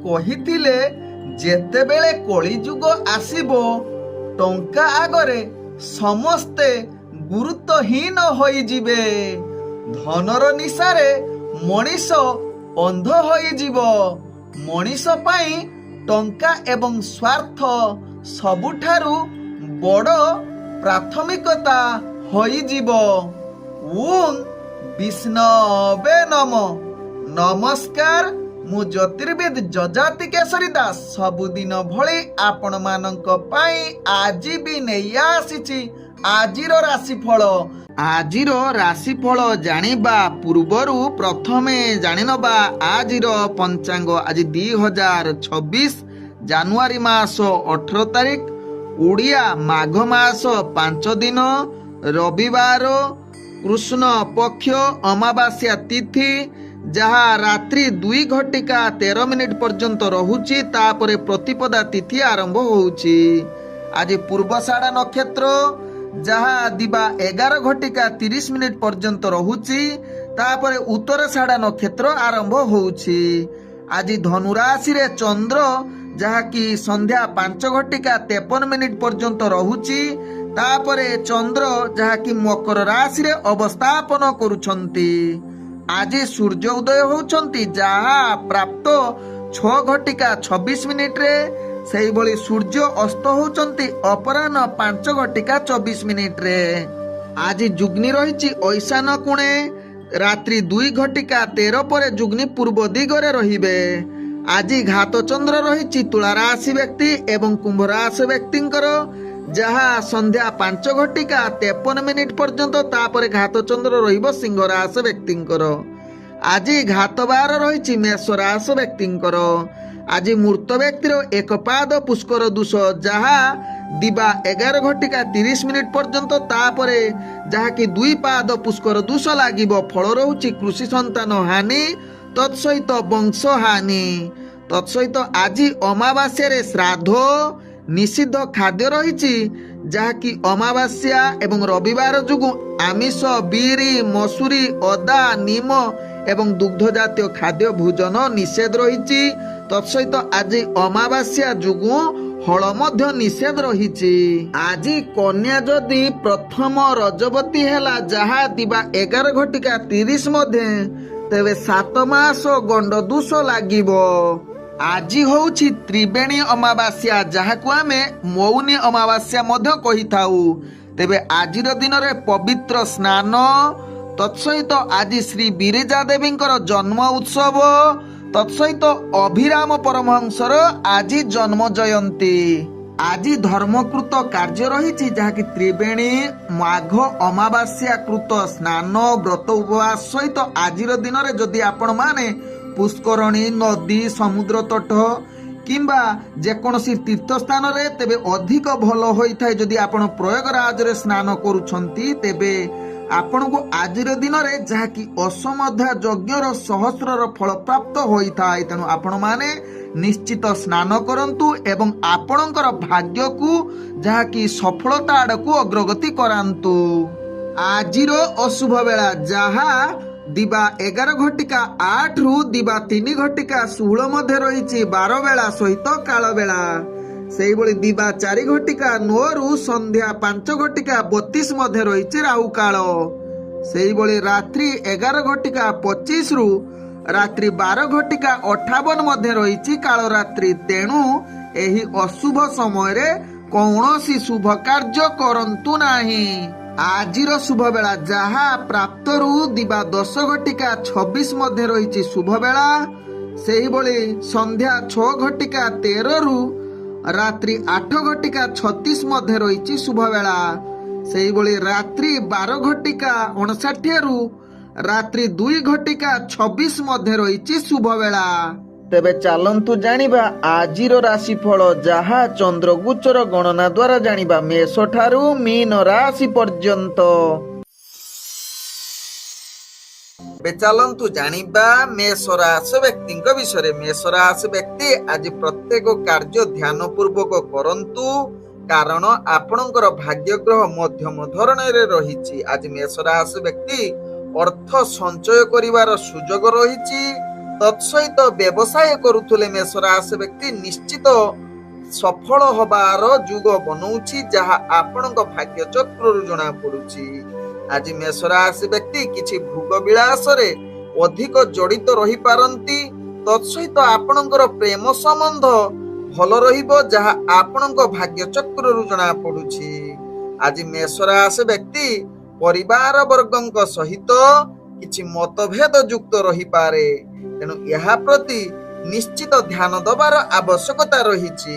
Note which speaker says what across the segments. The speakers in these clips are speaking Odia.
Speaker 1: कहिथिले जेतेबेले कलिजुग आसीबो टंका आगरे समस्ते गुरुत्वहीन होई जिवे। धनर निशारे मनीष अंध होई जीव। मनीष पाई टंका एवं स्वार्थ सबुठारु बड़ प्राथमिकता होई जीव। ओं विष्णवे नमो। नमस्कार, मु ज्योतिर्विद जजाति केशरी दास सबुदिन भली आपण मानक पाई आज भी नहीं आसीची आजिर राशिफल। आजिर राशिफल जानिबा पूर्वरु प्रथमे जानिनबा आजिर पंचांग। आज 2026 जानुआरी मास 18 तारिख, उड़िया माघ मास 5 दिन, रविवार, कृष्ण पक्ष अमावास्या तिथि, जहा रात्रि 2:13 पर्यंत रहुची। तापरे प्रतिपदा तिथि आरंभ होउची। आज पूर्वषाढ़ा नक्षत्र जहा दिबा 11:30 पर्यंत रहुची। तापरे उत्तरषाढ़ा नक्षत्र आरंभ होउची। आज धनुराशि रे चंद्र जहा कि संध्या 5:53 पर्यंत रहुची। तापरे चंद्र जहा कि मकर राशि रे अवस्थापन करुछंती। आज सूर्य उदय होउछंती जहा प्राप्त 6:26 रे। सेही भली सूर्य अस्त होउछंती अपराह्न 5:24 रे। आज जुग्नि रहिछि ऐशान कोणे। रात्रि 2:13 पर जुग्नि पूर्व दिगरे रहिबे। आज घात चंद्र रहिछि तुला राशि व्यक्ति एवं कुंभ राशि व्यक्तिंकर, जहा संध्या 5:53 पर्यंत। तापरे घात चंद्र रहिबो सिंह राशि व्यक्तिंकर। आज घात बार रहिछि मेष राशि व्यक्तिंकर। आज मूर्त व्यक्तिर एक पाद पुष्कर दूष, जहा दिबा 11:30 पर्यंत। तापरे जहा कि 2 पाद पुष्कर दूष लागिबो। फल रहुछि कृषि संतान हानि, तत्सहित वंश हानि। तत्सहित आज अमावास्या रे श्राद्ध निषिद्ध खाद्य रहिछि, जहा कि अमावास्या एवं रविवार जुगु आमिष, बीरी, मसूरी, अदा, नीम एवं दुग्ध जातीय खाद्य भोजन निषेध रहिछि। तत्सहित आज अमावास्या जुगु हल मध्य निषेध रहिछि। आज कन्या जदि प्रथम रजवती हेला जहा दिबा 11:30 मध्ये, तेबे 7 मास गंड दोष लागिबो। आज होउछि त्रिवेणी अमावास्या, जहाकु आमे मौनी अमावास्या मध्य कहिथाउ। तेबे आजिर दिन रे पवित्र स्नान, तत्सहित आज श्री बिरजा देवींकर जन्म उत्सव, तत्सहित अभिराम परमहंसर आज जन्म जयंती। आज धर्मकृत कार्य रहिछि, जहा कि त्रिवेणी माघ अमावास्या कृत स्नान, व्रत, उपवास सहित आजिर दिन रे जदि आपण माने पुष्करणी, नदी, समुद्र तट किंबा जेकोसी तीर्थ स्थान रे, तेबे अधिक भल होइथाय। जदि आपण प्रयागराज रे स्नान करूछंती, तेबे आपनको आजिर दिन रे जहा कि अश्वमेध यज्ञर सहस्रर फल प्राप्त होइथाय। तेनु आपण माने निश्चित स्नान करंतु एवं आपणकर भाग्य को जहा कि सफलता आड़कू अग्रगति करांतु। आजिर अशुभ बेला जहा दिबा 11:08 रु दिबा 3:16 मध्य रहिछि 12 बेला सहित काल बेला। सेही भली दिबा 4:09 रु संध्या 5:32 मध्य रहिछि राहु काल। सेही भली रात्रि 11:25 रु रात्रि 12:58 मध्य रहिछि काल रात्रि। तेणु एही अशुभ समय रे कौनसी शुभ कार्य करंतु नाही। आजिर शुभ बेला जहा प्राप्त रु दिबा 10:26 मध्य रहिछि शुभ बेला। सेही भली संध्या 6:13 रु रात्रि 8:36 मध्य रहिछि शुभ बेला। सेही भली रात्रि 12:59 रु रात्रि 2:26 मध्य रहिछि शुभ बेला। तेबे चालंतु जानिबा आजिर राशिफल जहा चंद्रगोचर गणना द्वारा जानिबा मेष ठारू मीन राशि पर्यंत। चलतु जानिबा मेष राशि व्यक्ति विषय। मेष राशि व्यक्ति आज प्रत्येक कार्य ध्यान पूर्वक करंतु, कारण आपणकर भाग्य ग्रह मध्यम धरण आज मेष राशि व्यक्ति अर्थ संचय करिवार सुजोग रहिछि। ତତ୍ସହିତ ବ୍ୟବସାୟ କରୁଥିଲେ ମେଷ ରାଶି ବ୍ୟକ୍ତି ନିଶ୍ଚିତ ସଫଳ ହବାର ଯୁଗ ବନଉଛି, ଯାହା ଆପଣଙ୍କ ଭାଗ୍ୟ ଚକ୍ରରୁ ଜଣା ପଡୁଛି। ଆଜି ମେଷ ରାଶି ବ୍ୟକ୍ତି କିଛି ଭୋଗ ବିଳାସରେ ଅଧିକ ଜଡିତ ରହିପାରନ୍ତି। ତତ୍ସହିତ ଆପଣଙ୍କର ପ୍ରେମ ସମ୍ବନ୍ଧ ଭଲ ରହିବ, ଯାହା ଆପଣଙ୍କ ଭାଗ୍ୟ ଚକ୍ରରୁ ଜଣା ପଡୁଛି। ଆଜି ମେଷ ରାଶି ବ୍ୟକ୍ତି ପରିବାର ବର୍ଗଙ୍କ ସହିତ କିଛି ମତଭେଦ ଯୁକ୍ତ ରହିପାରେ, ତେଣୁ ଏହା ପ୍ରତି ନିଶ୍ଚିତ ଧ୍ୟାନ ଦେବାର ଆବଶ୍ୟକତା ରହିଛି।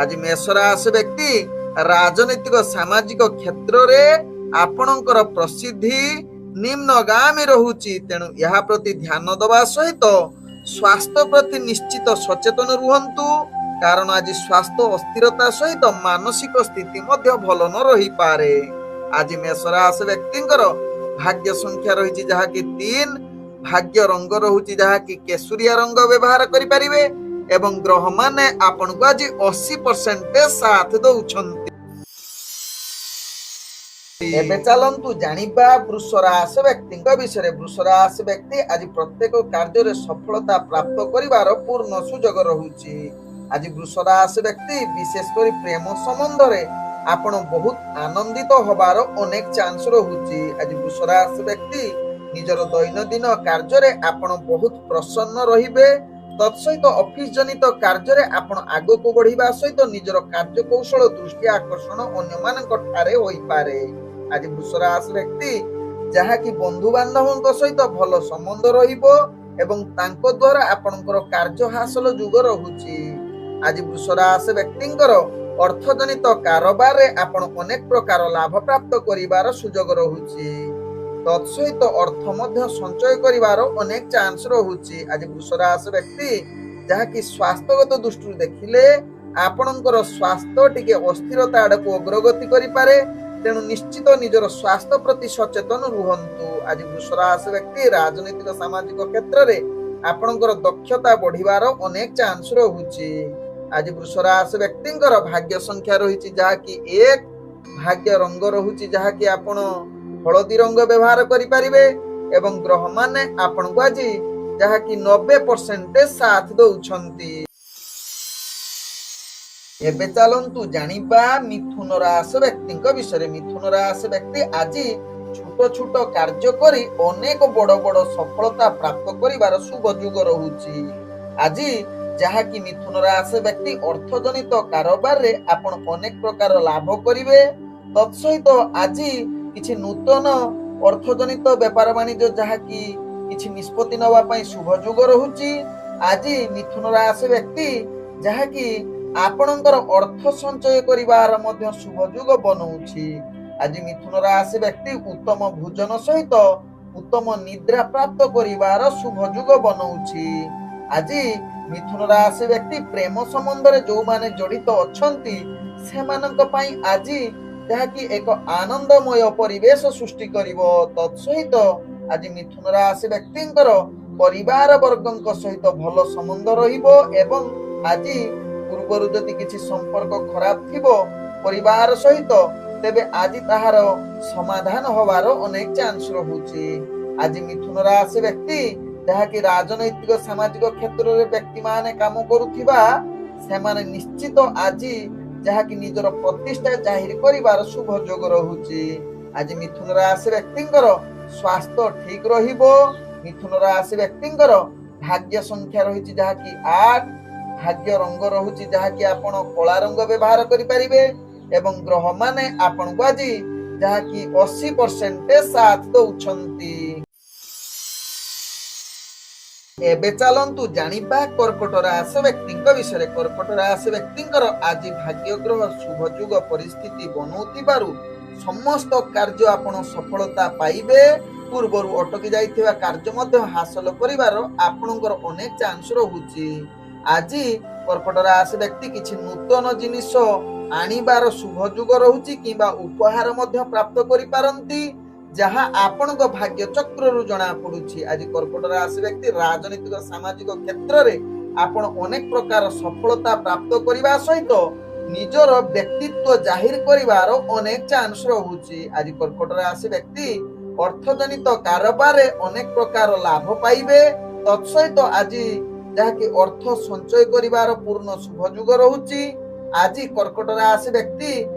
Speaker 1: ଆଜି ମେଷ ରାଶି ବ୍ୟକ୍ତି ରାଜନୈତିକ ସାମାଜିକ କ୍ଷେତ୍ରରେ ଆପଣଙ୍କର ପ୍ରସିଦ୍ଧି ନିମ୍ନଗାମୀ ରହୁଛି, ତେଣୁ ଏହା ପ୍ରତି ଧ୍ୟାନ ଦେବା ସହିତ ସ୍ୱାସ୍ଥ୍ୟ ପ୍ରତି ନିଶ୍ଚିତ ସଚେତନ ରୁହନ୍ତୁ, କାରଣ ଆଜି ସ୍ୱାସ୍ଥ୍ୟ ଅସ୍ଥିରତା ସହିତ ମାନସିକ ସ୍ଥିତି ମଧ୍ୟ ଭଲ ନ ରହିପାରେ। ଆଜି ମେଷ ରାଶି ବ୍ୟକ୍ତିଙ୍କର ଭାଗ୍ୟ ସଂଖ୍ୟା ରହିଛି ଯାହାକି 3, ଭାଗ୍ୟ ରଙ୍ଗ ରହୁଛି ଯାହାକି କେଶୁରିଆ ରଙ୍ଗ ବ୍ୟବହାର କରିପାରିବେ ଏବଂ ଗ୍ରହମାନେ ଆପଣଙ୍କୁ ଆଜି 80% ସାଥ ଦଉଛନ୍ତି। ଏବେ ଚାଲନ୍ତୁ ଜାଣିବା ବୃଷ ରାଶି ବ୍ୟକ୍ତିଙ୍କ ବିଷୟରେ। ବୃଷ ରାଶି ବ୍ୟକ୍ତି ଆଜି ପ୍ରତ୍ୟେକ କାର୍ଯ୍ୟରେ ସଫଳତା ପ୍ରାପ୍ତ କରିବାର ପୂର୍ଣ୍ଣ ସୁଯୋଗ ରହୁଛି। ଆଜି ବୃଷ ରାଶି ବ୍ୟକ୍ତି ବିଶେଷ କରି ପ୍ରେମ ସମ୍ବନ୍ଧରେ ଆପଣ ବହୁତ ଆନନ୍ଦିତ ହବାର ଅନେକ ଚାନ୍ସ ରହୁଛି। ଆଜି ବୃଷ ରାଶି ବ୍ୟକ୍ତି ନିଜର ଦୈନନ୍ଦିନ କାର୍ଯ୍ୟରେ ଆପଣ ବହୁତ ପ୍ରସନ୍ନ ରହିବେ। ତତ୍ସହିତ ଅଫିସ ଜନିତ କାର୍ଯ୍ୟରେ ଆପଣ ଆଗକୁ ବଢିବା ସହିତ ନିଜର କାର୍ଯ୍ୟକୌଶଳ ଦୃଷ୍ଟି ଆକର୍ଷଣ ଅନ୍ୟମାନଙ୍କ ଠାରେ ହୋଇପାରେ। ଆଜି ବୃଷ ରାଶି ବ୍ୟକ୍ତି ଯାହାକି ବନ୍ଧୁ ବାନ୍ଧବଙ୍କ ସହିତ ଭଲ ସମ୍ବନ୍ଧ ରହିବ ଏବଂ ତାଙ୍କ ଦ୍ୱାରା ଆପଣଙ୍କର କାର୍ଯ୍ୟ ହାସଲ ଯୁଗ ରହୁଛି। ଆଜି ବୃଷ ରାଶି ବ୍ୟକ୍ତିଙ୍କର ଅର୍ଥଜନିତ କାରବାରରେ ଆପଣ ଅନେକ ପ୍ରକାର ଲାଭ ପ୍ରାପ୍ତ କରିବାର ସୁଯୋଗ ରହୁଛି। ତତ୍ସହିତ ଅର୍ଥ ମଧ୍ୟ ସଞ୍ଚୟ କରିବାର ଅନେକ ଚାନ୍ସ ରହୁଛି। ଆଜି ବୃଷ ରାଶି ବ୍ୟକ୍ତି ଯାହାକି ସ୍ୱାସ୍ଥ୍ୟଗତ ଦୃଷ୍ଟିରୁ ଦେଖିଲେ ଆପଣଙ୍କର ସ୍ୱାସ୍ଥ୍ୟ ଟିକେ ଅସ୍ଥିରତା ଆଡକୁ ଅଗ୍ରଗତି କରିପାରେ, ତେଣୁ ନିଶ୍ଚିତ ନିଜର ସ୍ୱାସ୍ଥ୍ୟ ପ୍ରତି ସଚେତନ ରୁହନ୍ତୁ। ଆଜି ବୃଷ ରାଶି ବ୍ୟକ୍ତି ରାଜନୈତିକ ସାମାଜିକ କ୍ଷେତ୍ରରେ ଆପଣଙ୍କର ଦକ୍ଷତା ବଢିବାର ଅନେକ ଚାନ୍ସ ରହୁଛି। ଆଜି ବୃଷ ରାଶି ବ୍ୟକ୍ତିଙ୍କର ଭାଗ୍ୟ ସଂଖ୍ୟା ରହିଛି ଯାହାକି 1, ଭାଗ୍ୟ ରଙ୍ଗ ରହୁଛି ଯାହାକି ଆପଣ ହଳଦୀ ରଙ୍ଗ ବ୍ୟବହାର କରିପାରିବେ ଏବଂ ଗ୍ରହମାନେ ଆପଣଙ୍କୁ ଆଜି ଯାହାକି 90% ସାଥ ଦଉଛନ୍ତି। ଏବେ ଚାଲନ୍ତୁ ଜାଣିବା ମିଥୁନ ରାଶି ବ୍ୟକ୍ତିଙ୍କ ବିଷୟରେ। ମିଥୁନ ରାଶି ବ୍ୟକ୍ତି ଆଜି ଛୋଟ ଛୋଟ କାର୍ଯ୍ୟ କରି ଅନେକ ବଡ ବଡ ସଫଳତା ପ୍ରାପ୍ତ କରିବାର ଶୁଭ ଯୁଗ ରହୁଛି। ଆଜି ଯାହାକି ମିଥୁନ ରାଶି ବ୍ୟକ୍ତି ଅର୍ଥଜନିତ କାରବାରରେ ଆପଣ ଅନେକ ପ୍ରକାର ଲାଭ କରିବେ। ତତ୍ସହିତ ଆଜି କିଛି ନୂତନ ଅର୍ଥଜନିତ ବେପାର ବାଣିଜ୍ୟ ଯାହାକି କିଛି ନିଷ୍ପତ୍ତି ନେବା ପାଇଁ ଶୁଭ ଯୁଗ ରହୁଛି। ଆଜି ମିଥୁନ ରାଶି ବ୍ୟକ୍ତି ଯାହାକି ଆପଣଙ୍କର ଅର୍ଥ ସଞ୍ଚୟ କରିବାର ମଧ୍ୟ ଶୁଭ ଯୁଗ ବନଉଛି। ଆଜି ମିଥୁନ ରାଶି ବ୍ୟକ୍ତି ଉତ୍ତମ ଭୋଜନ ସହିତ ଉତ୍ତମ ନିଦ୍ରା ପ୍ରାପ୍ତ କରିବାର ଶୁଭ ଯୁଗ ବନଉଛି। ଆଜି ମିଥୁନ ରାଶି ବ୍ୟକ୍ତି ପ୍ରେମ ସମ୍ବନ୍ଧରେ ଯୋଉମାନେ ଜଡିତ ଅଛନ୍ତି ସେମାନଙ୍କ ପାଇଁ ଆଜି ଯାହାକି ଏକ ଆନନ୍ଦମୟ ପରିବେଶ ସୃଷ୍ଟି କରିବ। ତତ୍ସହିତ ଆଜି ମିଥୁନ ରାଶି ବ୍ୟକ୍ତିଙ୍କର ପରିବାର ବର୍ଗଙ୍କ ସହିତ ଭଲ ସମ୍ବନ୍ଧ ରହିବ ଏବଂ ଆଜି ପୂର୍ବରୁ ଯଦି କିଛି ସମ୍ପର୍କ ଖରାପ ଥିବ ପରିବାର ସହିତ, ତେବେ ଆଜି ତାହାର ସମାଧାନ ହବାର ଅନେକ ଚାନ୍ସ ରହୁଛି। ଆଜି ମିଥୁନ ରାଶି ବ୍ୟକ୍ତି ଯାହାକି ରାଜନୈତିକ ସାମାଜିକ କ୍ଷେତ୍ରରେ ବ୍ୟକ୍ତି ମାନେ କାମ କରୁଥିବା ସେମାନେ ନିଶ୍ଚିତ ଆଜି ଯାହାକି ନିଜର ପ୍ରତିଷ୍ଠା ଜାହିର କରିବାର ଶୁଭ ଯୋଗ ରହୁଛି। ଆଜି ମିଥୁନ ରାଶି ବ୍ୟକ୍ତିଙ୍କର ସ୍ୱାସ୍ଥ୍ୟ ଠିକ ରହିବ। ମିଥୁନ ରାଶି ବ୍ୟକ୍ତିଙ୍କର ଭାଗ୍ୟ ସଂଖ୍ୟା ରହିଛି ଯାହାକି 8, ଭାଗ୍ୟ ରଙ୍ଗ ରହୁଛି ଯାହାକି ଆପଣ କଳା ରଙ୍ଗ ବ୍ୟବହାର କରିପାରିବେ ଏବଂ ଗ୍ରହମାନେ ଆପଣଙ୍କୁ ଆଜି ଯାହାକି 80% ସାଥ ଦଉଛନ୍ତି। ଏବେ ଚାଲନ୍ତୁ ଜାଣିବା କର୍କଟ ରାଶି ବ୍ୟକ୍ତିଙ୍କ ବିଷୟରେ। କର୍କଟ ରାଶି ବ୍ୟକ୍ତିଙ୍କର ଆଜି ଭାଗ୍ୟ ଗ୍ରହ ଶୁଭ ଯୁଗ ପରିସ୍ଥିତି ବନଉଥିବାରୁ ସମସ୍ତ କାର୍ଯ୍ୟ ଆପଣ ସଫଳତା ପାଇବେ। ପୂର୍ବରୁ ଅଟକି ଯାଇଥିବା କାର୍ଯ୍ୟ ମଧ୍ୟ ହାସଲ କରିବାର ଆପଣଙ୍କର ଅନେକ ଚାନ୍ସ ରହୁଛି। ଆଜି କର୍କଟ ରାଶି ବ୍ୟକ୍ତି କିଛି ନୂତନ ଜିନିଷ ଆଣିବାର ଶୁଭ ଯୁଗ ରହୁଛି କିମ୍ବା ଉପହାର ମଧ୍ୟ ପ୍ରାପ୍ତ କରିପାରନ୍ତି, ଯାହା ଆପଣଙ୍କ ଭାଗ୍ୟ ଚକ୍ରରୁ ଜଣା ପଡୁଛି। ଆଜି କର୍କଟ ରାଶି ବ୍ୟକ୍ତି ରାଜନୈତିକ ସାମାଜିକ କ୍ଷେତ୍ରରେ ଆପଣ ଅନେକ ପ୍ରକାର ସଫଳତା ପ୍ରାପ୍ତ କରିବା ସହିତ ନିଜର ବ୍ୟକ୍ତିତ୍ୱ ଜାହିର କରିବାର ଅନେକ ଚାନ୍ସ ରହୁଛି। ଆଜି କର୍କଟ ରାଶି ବ୍ୟକ୍ତି ଅର୍ଥଜନିତ କାରବାରରେ ଅନେକ ପ୍ରକାର ଲାଭ ପାଇବେ। ତତ୍ସହିତ ଆଜି ଯାହାକି ଅର୍ଥ ସଞ୍ଚୟ କରିବାର ପୂର୍ଣ୍ଣ ଶୁଭ ଯୁଗ ରହୁଛି। ଆଜି କର୍କଟ ରାଶି ବ୍ୟକ୍ତି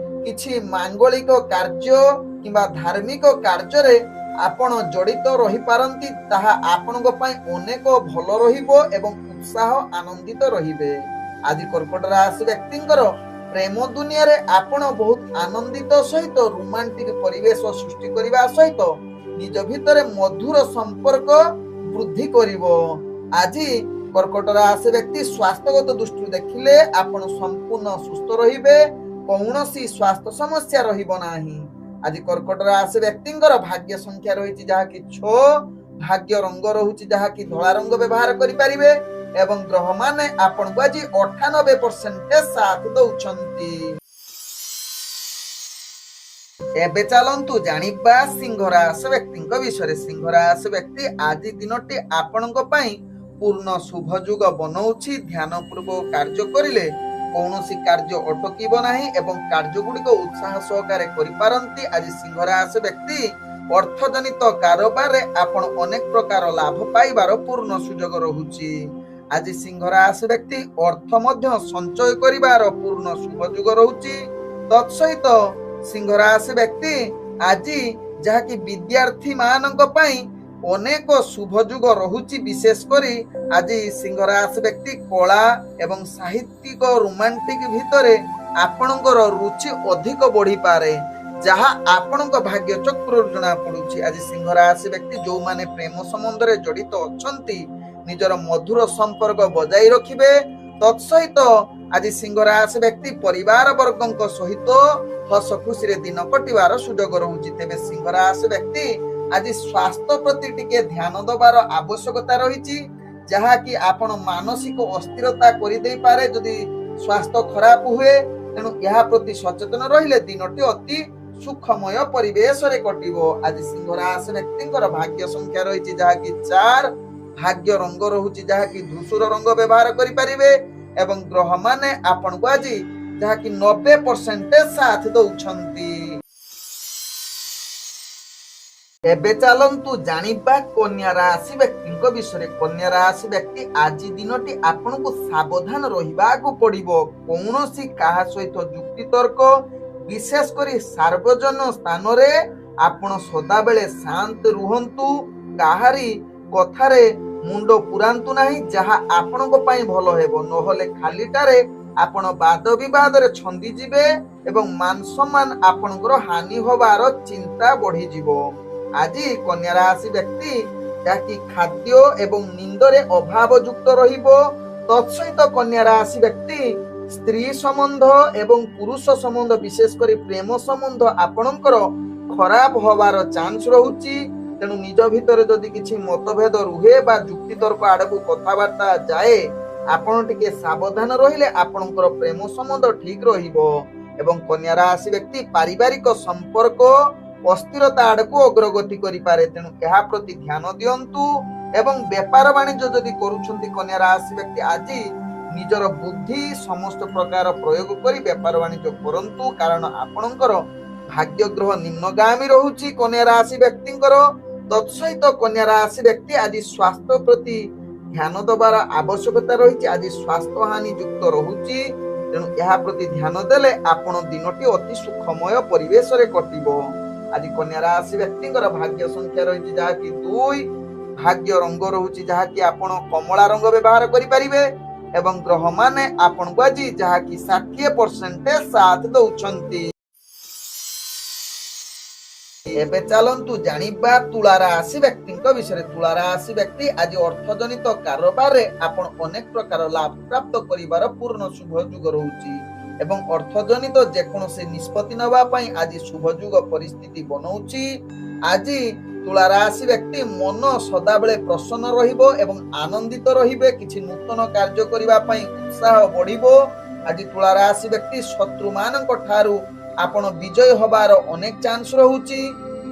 Speaker 1: କିଛି ମାଙ୍ଗଳିକ କାର୍ଯ୍ୟ କିମ୍ବା ଧାର୍ମିକ କାର୍ଯ୍ୟରେ ଆପଣ ଜଡ଼ିତ ରହିପାରନ୍ତି। ତାହା ଆପଣଙ୍କ ପାଇଁ ଅନେକ ଭଲ ରହିବ ଏବଂ ଉତ୍ସାହ ଆନନ୍ଦିତ ରହିବେ। ଆଜି କର୍କଟ ରାଶି ବ୍ୟକ୍ତିଙ୍କର ପ୍ରେମ ଦୁନିଆରେ ଆପଣ ବହୁତ ଆନନ୍ଦିତ ସହିତ ରୋମାଣ୍ଟିକ ପରିବେଶ ସୃଷ୍ଟି କରିବା ସହିତ ନିଜ ଭିତରେ ମଧୁର ସମ୍ପର୍କ ବୃଦ୍ଧି କରିବ। ଆଜି କର୍କଟ ରାଶି ବ୍ୟକ୍ତି ସ୍ୱାସ୍ଥ୍ୟଗତ ଦୃଷ୍ଟିରୁ ଦେଖିଲେ ଆପଣ ସମ୍ପୂର୍ଣ୍ଣ ସୁସ୍ଥ ରହିବେ, କୌଣସି ସ୍ୱାସ୍ଥ୍ୟ ସମସ୍ୟା ରହିବ ନାହିଁ। ଆଜି କର୍କଟ ରାଶି ବ୍ୟକ୍ତିଙ୍କର ଭାଗ୍ୟ ସଂଖ୍ୟା ରହିଛି ଯାହାକି 6, ଭାଗ୍ୟ ରଙ୍ଗ ରହୁଛି ଯାହାକି ଧଳା ରଙ୍ଗ ବ୍ୟବହାର କରିପାରିବେ ଏବଂ ଗ୍ରହମାନେ ଆପଣଙ୍କୁ ଆଜି 98% ସାଥ ଦଉଛନ୍ତି। ଏବେ ଚାଲନ୍ତୁ ଜାଣିବା ସିଂହ ରାଶି ବ୍ୟକ୍ତିଙ୍କ ବିଷୟରେ। ସିଂହ ରାଶି ବ୍ୟକ୍ତି ଆଜି ଦିନଟି ଆପଣଙ୍କ ପାଇଁ ପୂର୍ଣ୍ଣ ଶୁଭ ଯୁଗ ବନଉଛି। ଧ୍ୟାନ ପୂର୍ବକ କାର୍ଯ୍ୟ କରିଲେ କୌଣସି କାର୍ଯ୍ୟ ଅଟକିବ ନାହିଁ ଏବଂ କାର୍ଯ୍ୟଗୁଡ଼ିକ ଉତ୍ସାହ ସହକାରେ କରିପାରନ୍ତି। ଆଜି ସିଂହ ରାଶି ବ୍ୟକ୍ତି ଅର୍ଥଜନିତ କାରବାରରେ ଆପଣ ଅନେକ ପ୍ରକାର ଲାଭ ପାଇବାର ପୂର୍ଣ୍ଣ ସୁଯୋଗ ରହୁଛି। ଆଜି ସିଂହ ରାଶି ବ୍ୟକ୍ତି ଅର୍ଥ ମଧ୍ୟ ସଞ୍ଚୟ କରିବାର ପୂର୍ଣ୍ଣ ଶୁଭ ଯୁଗ ରହୁଛି। ତତ୍ସହିତ ସିଂହ ରାଶି ବ୍ୟକ୍ତି ଆଜି ଯାହାକି ବିଦ୍ୟାର୍ଥୀ ମାନଙ୍କ ପାଇଁ ଅନେକ ଶୁଭ ଯୁଗ ରହୁଛି। ବିଶେଷ କରି ଆଜି ସିଂହ ରାଶି ବ୍ୟକ୍ତି କଳା ଏବଂ ସାହିତ୍ୟିକ ରୋମାଣ୍ଟିକ ଭିତରେ ଆପଣଙ୍କର ରୁଚି ଅଧିକ ବଢିପାରେ, ଯାହା ଆପଣଙ୍କ ଭାଗ୍ୟ ଚକ୍ରରୁ ଜଣା ପଡୁଛି। ଆଜି ସିଂହ ରାଶି ବ୍ୟକ୍ତି ଯୋଉମାନେ ପ୍ରେମ ସମ୍ବନ୍ଧରେ ଜଡିତ ଅଛନ୍ତି ନିଜର ମଧୁର ସମ୍ପର୍କ ବଜାଇ ରଖିବେ। ତତ୍ସହିତ ଆଜି ସିଂହ ରାଶି ବ୍ୟକ୍ତି ପରିବାର ବର୍ଗଙ୍କ ସହିତ ହସ ଖୁସିରେ ଦିନ କଟିବାର ସୁଯୋଗ ରହୁଛି। ତେବେ ସିଂହ ରାଶି ବ୍ୟକ୍ତି ଆଜି ସ୍ୱାସ୍ଥ୍ୟ ପ୍ରତି ଟିକେ ଧ୍ୟାନ ଦେବାର ଆବଶ୍ୟକତା ରହିଛି, ଯାହାକି ଆପଣ ମାନସିକ ଅସ୍ଥିରତା କରିଦେଇପାରେ ଯଦି ସ୍ୱାସ୍ଥ୍ୟ ଖରାପ ହୁଏ। ତେଣୁ ଏହା ପ୍ରତି ସଚେତନ ରହିଲେ ଦିନଟି ଅତି ସୁଖମୟ ପରିବେଶରେ କଟିବ। ଆଜି ସିଂହ ରାଶି ବ୍ୟକ୍ତିଙ୍କର ଭାଗ୍ୟ ସଂଖ୍ୟା ରହିଛି ଯାହାକି 4, ଭାଗ୍ୟ ରଙ୍ଗ ରହୁଛି ଯାହାକି ଧୂସର ରଙ୍ଗ ବ୍ୟବହାର କରିପାରିବେ ଏବଂ ଗ୍ରହମାନେ ଆପଣଙ୍କୁ ଆଜି ଯାହାକି 90% ସାଥ ଦଉଛନ୍ତି। ଏବେ ଚାଲନ୍ତୁ ଜାଣିବା କନ୍ୟା ରାଶି ବ୍ୟକ୍ତିଙ୍କ ବିଷୟରେ। କନ୍ୟା ରାଶି ବ୍ୟକ୍ତି ଆଜି ଦିନଟି ଆପଣଙ୍କୁ ସାବଧାନ ରହିବାକୁ ପଡିବ। କୌଣସି କାହା ସହିତ ଯୁକ୍ତିତର୍କ, ବିଶେଷ କରି ସାର୍ବଜନ ସ୍ଥାନରେ ଆପଣ ସଦାବେଳେ ଶାନ୍ତ ରୁହନ୍ତୁ। କାହାରି କଥାରେ ମୁଣ୍ଡ ପୁରାନ୍ତୁ ନାହିଁ, ଯାହା ଆପଣଙ୍କ ପାଇଁ ଭଲ ହେବ। ନହେଲେ ଖାଲିଟାରେ ଆପଣ ବାଦ ବିବାଦରେ ଛନ୍ଦିଯିବେ ଏବଂ ମାନ ସମ୍ମାନ ଆପଣଙ୍କର ହାନି ହବାର ଚିନ୍ତା ବଢିଯିବ। ଆଜି କନ୍ୟା ରାଶି ବ୍ୟକ୍ତି ଯାହାକି ଖାଦ୍ୟ ଏବଂ ନିନ୍ଦରେ ଅଭାବ ଯୁକ୍ତ ରହିବ। ତତ୍ସହିତ କନ୍ୟା ରାଶି ବ୍ୟକ୍ତି ସ୍ତ୍ରୀ ସମ୍ବନ୍ଧ ଏବଂ ପୁରୁଷ ସମ୍ବନ୍ଧ ବିଶେଷ କରି ପ୍ରେମ ସମ୍ବନ୍ଧ ଆପଣଙ୍କର ଖରାପ ହବାର ଚାନ୍ସ ରହୁଛି। ତେଣୁ ନିଜ ଭିତରେ ଯଦି କିଛି ମତଭେଦ ରୁହେ ବା ଯୁକ୍ତିତର୍କ ଆଡକୁ କଥାବାର୍ତ୍ତା ଯାଏ, ଆପଣ ଟିକେ ସାବଧାନ ରହିଲେ ଆପଣଙ୍କର ପ୍ରେମ ସମ୍ବନ୍ଧ ଠିକ ରହିବ। ଏବଂ କନ୍ୟା ରାଶି ବ୍ୟକ୍ତି ପାରିବାରିକ ସମ୍ପର୍କ ଅସ୍ଥିରତା ଆଡକୁ ଅଗ୍ରଗତି କରିପାରେ, ତେଣୁ ଏହା ପ୍ରତି ଧ୍ୟାନ ଦିଅନ୍ତୁ। ଏବଂ ବେପାର ବାଣିଜ୍ୟ ଯଦି କରୁଛନ୍ତି କନ୍ୟା ରାଶି ବ୍ୟକ୍ତି ଆଜି ନିଜର ବୁଦ୍ଧି ସମସ୍ତ ପ୍ରକାର ପ୍ରୟୋଗ କରି ବେପାର ବାଣିଜ୍ୟ କରନ୍ତୁ, କାରଣ ଆପଣଙ୍କର ଭାଗ୍ୟ ଗ୍ରହ ନିମ୍ନଗାମୀ ରହୁଛି କନ୍ୟା ରାଶି ବ୍ୟକ୍ତିଙ୍କର। ତତ୍ସହିତ କନ୍ୟା ରାଶି ବ୍ୟକ୍ତି ଆଜି ସ୍ୱାସ୍ଥ୍ୟ ପ୍ରତି ଧ୍ୟାନ ଦେବାର ଆବଶ୍ୟକତା ରହିଛି। ଆଜି ସ୍ୱାସ୍ଥ୍ୟ ହାନି ଯୁକ୍ତ ରହୁଛି, ତେଣୁ ଏହା ପ୍ରତି ଧ୍ୟାନ ଦେଲେ ଆପଣ ଦିନଟି ଅତି ସୁଖମୟ ପରିବେଶରେ କଟିବ। ଆଜି କନ୍ୟା ରାଶି ବ୍ୟକ୍ତିଙ୍କର ଭାଗ୍ୟ ସଂଖ୍ୟା ରହିଛି ଯାହାକି 2, ଭାଗ୍ୟ ରଙ୍ଗ ରହୁଛି ଯାହାକି ଆପଣ କମଳା ରଙ୍ଗ ବ୍ୟବହାର କରିପାରିବେ ଏବଂ ଗ୍ରହମାନେ ଆପଣଙ୍କୁ ଆଜି ଯାହାକି 60% ସାଥ ଦଉଛନ୍ତି। ଏବେ ଚାଲନ୍ତୁ ଜାଣିବା ତୁଳା ରାଶି ବ୍ୟକ୍ତିଙ୍କ ବିଷୟରେ। ତୁଳା ରାଶି ବ୍ୟକ୍ତି ଆଜି ଅର୍ଥଜନିତ କାରବାରରେ ଆପଣ ଅନେକ ପ୍ରକାର ଲାଭ ପ୍ରାପ୍ତ କରିବାର ପୂର୍ଣ୍ଣ ଶୁଭ ଯୁଗ ରହୁଛି ଏବଂ ଅର୍ଥଜନିତ ଯେକୌଣସି ନିଷ୍ପତ୍ତି ନେବା ପାଇଁ ଆଜି ଶୁଭ ଯୁଗ ପରିସ୍ଥିତି ବନଉଛି। ଆଜି ତୁଳା ରାଶି ବ୍ୟକ୍ତି ମନ ସଦାବେଳେ ପ୍ରସନ୍ନ ରହିବ ଏବଂ ଆନନ୍ଦିତ ରହିବେ। କିଛି ନୂତନ କାର୍ଯ୍ୟ କରିବା ପାଇଁ ଉତ୍ସାହ ବଢିବ। ଆଜି ତୁଳା ରାଶି ବ୍ୟକ୍ତି ଶତ୍ରୁ ମାନଙ୍କ ଠାରୁ ଆପଣ ବିଜୟ ହବାର ଅନେକ ଚାନ୍ସ ରହୁଛି।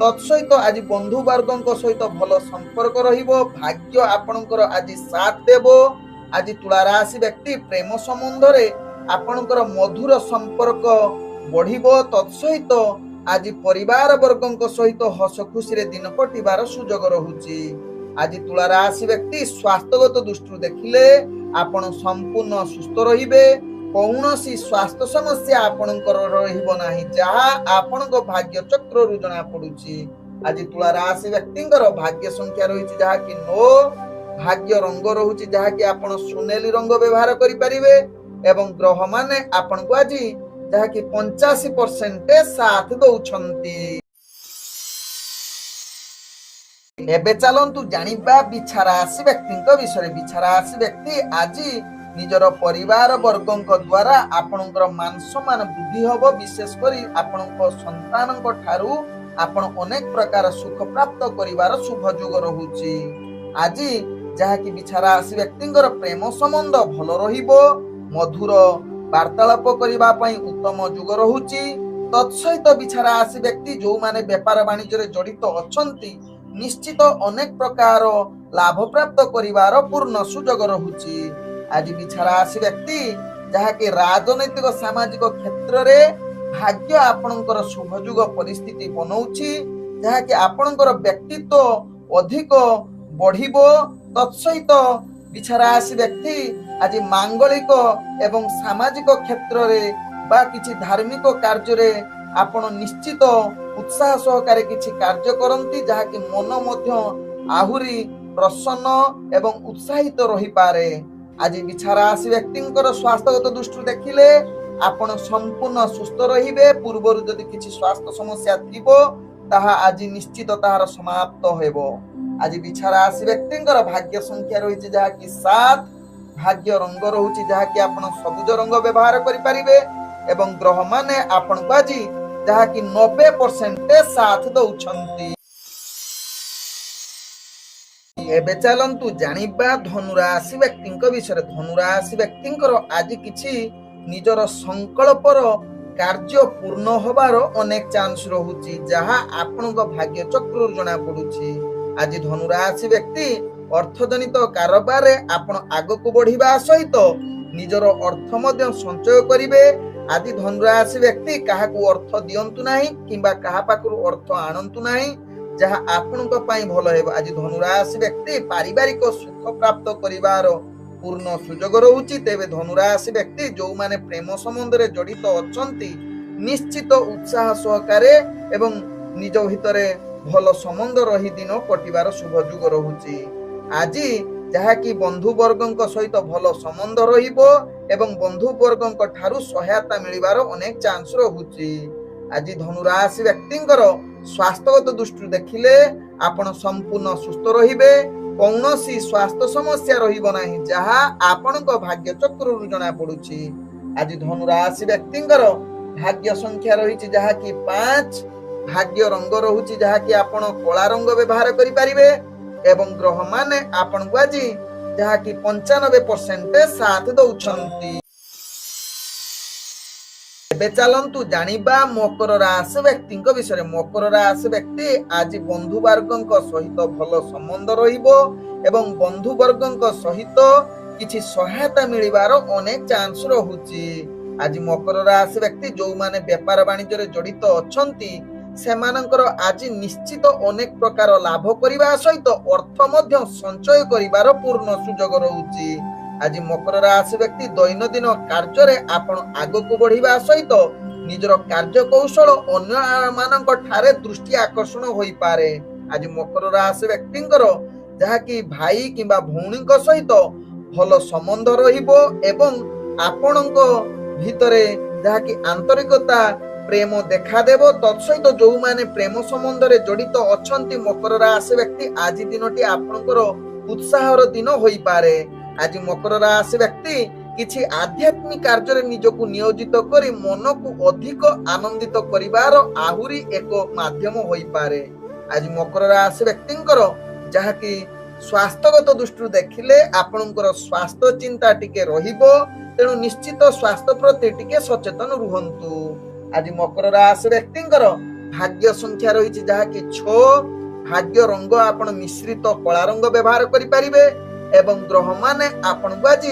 Speaker 1: ତତ୍ସହିତ ଆଜି ବନ୍ଧୁ ବର୍ଗଙ୍କ ସହିତ ଭଲ ସମ୍ପର୍କ ରହିବ। ଭାଗ୍ୟ ଆପଣଙ୍କର ଆଜି ସାଥ ଦେବ। ଆଜି ତୁଳା ରାଶି ବ୍ୟକ୍ତି ପ୍ରେମ ସମ୍ବନ୍ଧରେ ଆପଣଙ୍କର ମଧୁର ସମ୍ପର୍କ ବଢିବ। ତତ୍ସହିତ ଆଜି ପରିବାର ବର୍ଗଙ୍କ ସହିତ ହସ ଖୁସିରେ ଦିନ କଟିବାର ସୁଯୋଗ ରହୁଛି। आज तुला राशि व्यक्ति स्वास्थ्यगत दृष्टि देखिले आपण संपूर्ण सुस्थ रहिबे कौनसी स्वास्थ्य समस्या आपणकर रहिबो नाही जहा आपणक भाग्य चक्र रु जणा पडुची आज तुला राशि व्यक्तिंकर भाग्य संख्या रहिछि जहा कि 9 भाग्य रंग रहुछि जहा कि आपण सुनेली रंग व्यवहार करि परिबे एवं ग्रह माने आपण को आज जहा कि 85% साथ दउछंती। एबे चलंतु जानिबा बिछा राशि व्यक्तिंक विषय। बिछा राशि व्यक्ति आज निजर परिवार वर्गों द्वारा आपणकर मान सम्मान वृद्धि हबो विशेष करी आपणक संतानक ठारू आपण अनेक प्रकार सुख प्राप्त करिवार शुभ जुग रहुछि। आज जहा कि बिछा राशि व्यक्तिंकर प्रेम संबंध भल रहिबो मधुर वार्तालाप करिबा पई उत्तम जुग रहुछि। तत्सहित बिछा राशि व्यक्ति जो माने व्यापार वाणिज्य रे जड़ित अछंती निश्चित अनेक प्रकार लाभ प्राप्त करिवार पूर्ण सुजोग रहुछि। आज बिछा राशि व्यक्ति जहा कि राजनैतिक सामाजिक क्षेत्र रे भाग्य आपणकर शुभ जुग परिस्थिति बनौछि जहा कि आपणकर व्यक्तित्व अधिक बढ़िबो। तत्सहित बिछा राशि व्यक्ति आज मांगलिक एवं सामाजिक क्षेत्र रे बा किछि धार्मिक कार्य रे आपण निश्चित उत्साह सहकारे किछि कार्य करंती जहा कि मन मध्य आहुरी प्रसन्न एवं उत्साहित रहि पारे। आज बिछा राशि व्यक्तिंकर स्वास्थ्यगत दृष्टि देखिले आपण संपूर्ण सुस्थ रहिबे पूर्वरु जदि किछि स्वास्थ्य समस्या थिबो ताहा आज निश्चित ताहार समाप्त हेबो। आज बिछा राशि व्यक्तिंकर भाग्य संख्या रहिछि जहा कि 7 भाग्य रंग रहुछि जहा कि आपण सबुज रंग व्यवहार करि परिबे एवं ग्रह माने आपण को आज जहा कि 90% साथ दउछंती। एबे चलंतु जानिबा धनुराशि व्यक्तिंक विषय। धनुराशि व्यक्तिंकर आज किछि निजर संकल्पर कार्य पूर्ण होबार अनेक चांस रहुछि जहा आपनक भाग्य चक्र जणा पडुछि। आज धनुराशि व्यक्ति अर्थजनित कारोबार रे आपण आगको बढ़िबा सहित निजर अर्थ मध्य संचय करिवे। आज धनुराशि व्यक्ति काहाकू अर्थ दियंतु नाही किंबा काहा पाखरु अर्थ आनंतु नाही जहा आपनक पई भलो हेबो। आज धनुराशि व्यक्ति पारिवारिक सुख प्राप्त करिवार पूर्ण सुजोग रहुछि। तेबे धनुराशि व्यक्ति जो माने प्रेम संबंध रे जड़ित अछंती निश्चित उत्साह सहकारे एवं निज भितरे भलो संबंध रही दिन कटिवार शुभ जुग रहुछि। आज जहा कि बंधु वर्गों सहित भलो संबंध रहिबो एवं बंधु वर्गों ठारू सहायता मिलिबार अनेक चांस रहुछि। आज धनुराशि व्यक्तिंकर स्वास्थ्यगत दृष्टि देखिले आपण संपूर्ण सुस्थ रहिबे कौनसी स्वास्थ्य समस्या रहिबो नाही जहा आपणक भाग्य चक्र रु जणा पडुछि। आज धनुराशि व्यक्तिंकर भाग्य संख्या रहिछि जहा कि 5 भाग्य रंग रहुछि जहा कि आपण कला रंग व्यवहार करि परिबे एवं ग्रह माने आपण को आज जहा कि 95% साथ दउछंती। एबे चलंतु जानिबा मकर राशि व्यक्तिंक विषय। मकर राशि व्यक्ति आज बंधु वर्गों सहित भलो संबंध रहिबो एवं बंधु वर्गों सहित किछि सहायता मिलिबार अनेक चांस रहुछि। आज मकर राशि व्यक्ति जो माने व्यापार वाणिज्य रे जड़ित अछंती सेमानकर आज निश्चित अनेक प्रकार लाभ करिबा सहित अर्थ मध्य संचय करिबार पूर्ण सुजोग रहुछि। आज मकर राशि व्यक्ति दैनंदिन कार्य रे आपण आगको बढ़िबा सहित निजर कार्य कौशल अन्य मानक ठारे दृष्टि आकर्षण होई पारे। आज मकर राशि व्यक्तिंकर जहा कि भाई किंबा भौणीक सहित भलो संबंध रहिबो एवं आपणक भितरे जहा कि आंतरिकता प्रेम देखा देबो। तत्सहित जो माने प्रेम संबंध रे जड़ित अछंती मकर राशि व्यक्ति आज दिनटी आपणकर उत्साहर दिन होई पारे। आज मकर राशि व्यक्ति किछि आध्यात्मिक कार्य रे निजको नियोजित करी मन को अधिक आनंदित करिवार आहुरी एक माध्यम होई पारे। आज मकर राशि व्यक्तिंकर जहा कि स्वास्थ्यगत दृष्टि देखिले आपणकर स्वास्थ्य चिंता टिके रहिबो तेणु निश्चित स्वास्थ्य प्रति टिके सचेतन रुहंतु। आज मकर राशि व्यक्तिंकर भाग्य संख्या रही जहा कि 6 भाग्य रंग आपण मिश्रित कला रंग व्यवहार करि परिबे एवं ग्रह माने आपण को आज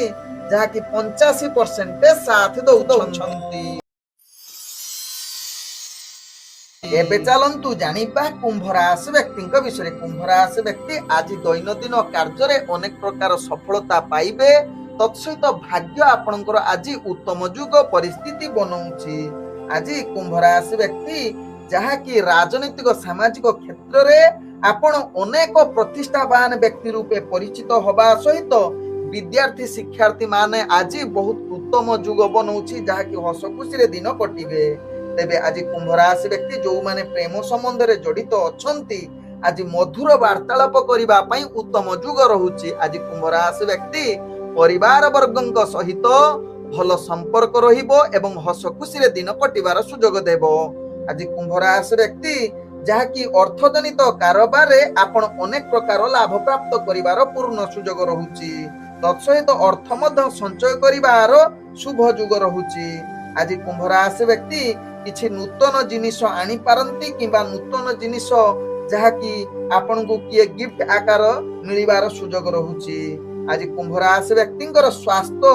Speaker 1: जहा कि 85% साथ दउछंती। ଏବେ ଚାଲନ୍ତୁ ଜାଣିବା କୁମ୍ଭ ରାଶି ବ୍ୟକ୍ତିଙ୍କ ବିଷୟରେ। କୁମ୍ଭ ରାଶି ବ୍ୟକ୍ତି ଆଜି ଦୈନନ୍ଦିନ କାର୍ଯ୍ୟରେ ଅନେକ ପ୍ରକାର ସଫଳତା ପାଇବେ। ତତ୍ସହିତ ଭାଗ୍ୟ ଆପଣଙ୍କର ଆଜି ଉତ୍ତମ ଯୁଗ ପରିସ୍ଥିତି ବନଉଛି। ଆଜି କୁମ୍ଭ ରାଶି ବ୍ୟକ୍ତି ଯାହାକି ରାଜନୈତିକ ସାମାଜିକ କ୍ଷେତ୍ରରେ ଆପଣ ଅନେକ ପ୍ରତିଷ୍ଠାବାନ ବ୍ୟକ୍ତି ରୂପେ ପରିଚିତ ହେବା ସହିତ ବିଦ୍ୟାର୍ଥୀ ଶିକ୍ଷାର୍ଥୀ ମାନେ ଆଜି ବହୁତ ଉତ୍ତମ ଯୁଗ ବନଉଛି, ଯାହାକି ହସ ଖୁସିରେ ଦିନ କଟିବେ। ତେବେ ଆଜି କୁମ୍ଭ ରାଶି ବ୍ୟକ୍ତି ଯୋଉମାନେ ପ୍ରେମ ସମ୍ବନ୍ଧରେ ଜଡିତ ଅଛନ୍ତି, ଆଜି ମଧୁର ବାର୍ତ୍ତାଳାପ କରିବା ପାଇଁ ଉତ୍ତମ ଯୁଗ ରହୁଛି। ଆଜି କୁମ୍ଭ ରାଶି ବ୍ୟକ୍ତି ପରିବାର ବର୍ଗଙ୍କ ସହିତ ଭଲ ସମ୍ପର୍କ ରହିବ ଏବଂ ହସ ଖୁସିରେ ଦିନ କଟିବାର ସୁଯୋଗ ଦେବ। ଆଜି କୁମ୍ଭ ରାଶି ବ୍ୟକ୍ତି ଯାହାକି ଅର୍ଥଜନିତ କାରବାରରେ ଆପଣ ଅନେକ ପ୍ରକାର ଲାଭ ପ୍ରାପ୍ତ କରିବାର ପୂର୍ଣ୍ଣ ସୁଯୋଗ ରହୁଛି। ତତ୍ସହିତ ଅର୍ଥ ମଧ୍ୟ ସଞ୍ଚୟ କରିବାର ଶୁଭ ଯୁଗ ରହୁଛି। ଆଜି କୁମ୍ଭ ରାଶି ବ୍ୟକ୍ତି କିଛି ନୂତନ ଜିନିଷ ଆଣିପାରନ୍ତି କିମ୍ବା ନୂତନ ଜିନିଷ ଯାହାକି ଆପଣଙ୍କୁ କିଏ ଗିଫ୍ଟ ଆକାର ମିଳିବାର ସୁଯୋଗ ରହୁଛି। ଆଜି କୁମ୍ଭ ରାଶି ବ୍ୟକ୍ତିଙ୍କର ସ୍ୱାସ୍ଥ୍ୟ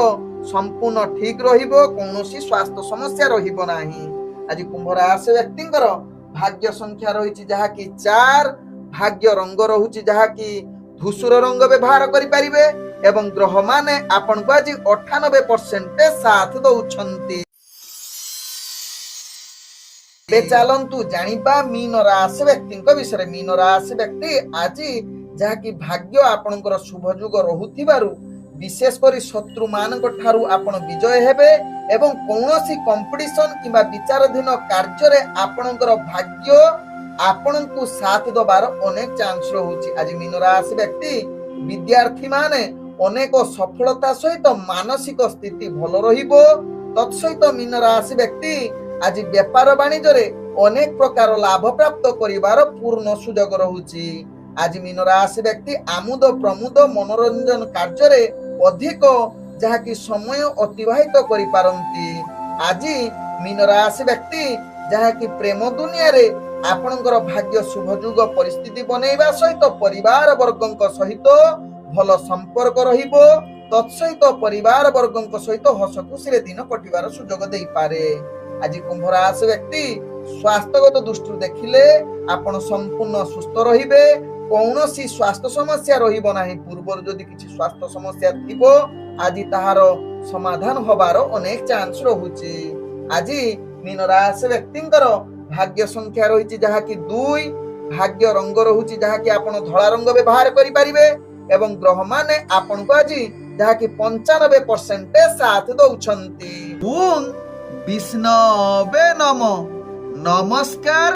Speaker 1: ସମ୍ପୂର୍ଣ୍ଣ ଠିକ ରହିବ, କୌଣସି ସ୍ୱାସ୍ଥ୍ୟ ସମସ୍ୟା ରହିବ ନାହିଁ। ଆଜି କୁମ୍ଭ ରାଶି ବ୍ୟକ୍ତିଙ୍କର ଭାଗ୍ୟ ସଂଖ୍ୟା ରହିଛି ଯାହାକି 4, ଭାଗ୍ୟ ରଙ୍ଗ ରହୁଛି ଯାହାକି ଧୂସର ରଙ୍ଗ ବ୍ୟବହାର କରିପାରିବେ ଏବଂ ଗ୍ରହ ମାନେ ଆପଣଙ୍କୁ ଆଜି 98% ସାଥ ଦଉଛନ୍ତି। ଏବେ ଚାଲନ୍ତୁ ଜାଣିବା ମୀନ ରାଶି ବ୍ୟକ୍ତିଙ୍କ ବିଷୟରେ। ମୀନ ରାଶି ବ୍ୟକ୍ତି ଆଜି ଯାହାକି ଭାଗ୍ୟ ଆପଣଙ୍କର ଶୁଭ ଯୁଗ ରହୁଥିବାରୁ ବିଶେଷ କରି ଶତ୍ରୁ ମାନଙ୍କ ଠାରୁ ଆପଣ ବିଜୟ ହେବେ ଏବଂ କୌଣସି କମ୍ପିଟିସନ କିମ୍ବା ବିଚାରାଧୀନ କାର୍ଯ୍ୟରେ ଆପଣଙ୍କର ଭାଗ୍ୟ ଆପଣଙ୍କୁ ସାଥ ଦେବାର ଅନେକ ଚାନ୍ସ ରହୁଛି। ଆଜି ମୀନ ରାଶି ବ୍ୟକ୍ତି ବିଦ୍ୟାର୍ଥୀ ମାନେ ଅନେକ ସଫଳତା ସହିତ ମାନସିକ ସ୍ଥିତି ଭଲ ରହିବ। ତତ୍ସହିତ ମୀନ ରାଶି ବ୍ୟକ୍ତି ଆଜି ବେପାର ବାଣିଜ୍ୟରେ ଅନେକ ପ୍ରକାର ଲାଭ ପ୍ରାପ୍ତ କରିବାର ପୂର୍ଣ୍ଣ ସୁଯୋଗ ରହୁଛି। ଆଜି ମୀନ ରାଶି ବ୍ୟକ୍ତି ଆମୋଦ ପ୍ରମୋଦ ମନୋରଞ୍ଜନ କାର୍ଯ୍ୟରେ ଅଧିକ ଯାହାକି ସମୟ ଅତିବାହିତ କରିପାରନ୍ତି। ଆଜି ମୀନ ରାଶି ବ୍ୟକ୍ତି ଯାହାକି ପ୍ରେମ ଦୁନିଆରେ ଆପଣଙ୍କର ଭାଗ୍ୟ ଶୁଭ ଯୁଗ ପରିସ୍ଥିତି ବନେଇବା ସହିତ ପରିବାର ବର୍ଗଙ୍କ ସହିତ ଭଲ ସମ୍ପର୍କ ରହିବ। ତତ୍ସହିତ ପରିବାର ବର୍ଗଙ୍କ ସହିତ ହସ ଖୁସିରେ ଦିନ କଟିବାର ସୁଯୋଗ ଦେଇପାରେ। ଆଜି କୁମ୍ଭ ରାଶି ବ୍ୟକ୍ତି ସ୍ୱାସ୍ଥ୍ୟଗତ ଦୃଷ୍ଟିରୁ ଦେଖିଲେ ଆପଣ ସମ୍ପୂର୍ଣ୍ଣ ସୁସ୍ଥ ରହିବେ, କୌଣସି ସ୍ୱାସ୍ଥ୍ୟ ସମସ୍ୟା ରହିବ ନାହିଁ। ପୂର୍ବରୁ ଯଦି କିଛି ସ୍ୱାସ୍ଥ୍ୟ ସମସ୍ୟା ଥିବ ଆଜି ତାହାର ସମାଧାନ ହବାର ଅନେକ ଚାନ୍ସ ରହୁଛି। ଆଜି ମୀନ ରାଶି ବ୍ୟକ୍ତିଙ୍କର ଭାଗ୍ୟ ସଂଖ୍ୟା ରହିଛି ଯାହାକି 2, ଭାଗ୍ୟ ରଙ୍ଗ ରହୁଛି ଯାହାକି ଆପଣ ଧଳା ରଙ୍ଗ ବ୍ୟବହାର କରିପାରିବେ ଏବଂ ଗ୍ରହ ମାନେ ଆପଣଙ୍କୁ ଆଜି ଯାହାକି 95% ସାଥ ଦଉଛନ୍ତି। ବିଷ୍ଣବେ ନମ। ନମସ୍କାର।